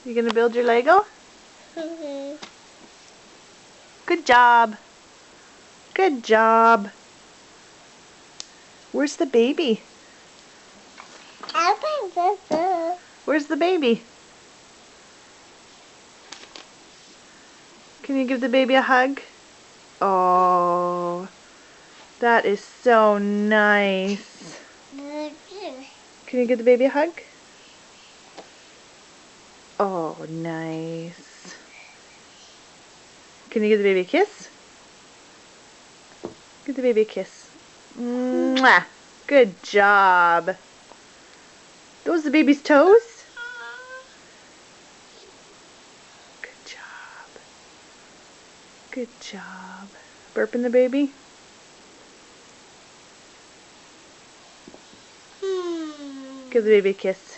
You gonna build your Lego? Good job. Good job. Where's the baby? Where's the baby? Can you give the baby a hug? Oh, that is so nice. Can you give the baby a hug? Oh, nice. Can you give the baby a kiss? Give the baby a kiss. Mwah. Good job. Those the baby's toes? Good job. Good job. Burping the baby? Give the baby a kiss.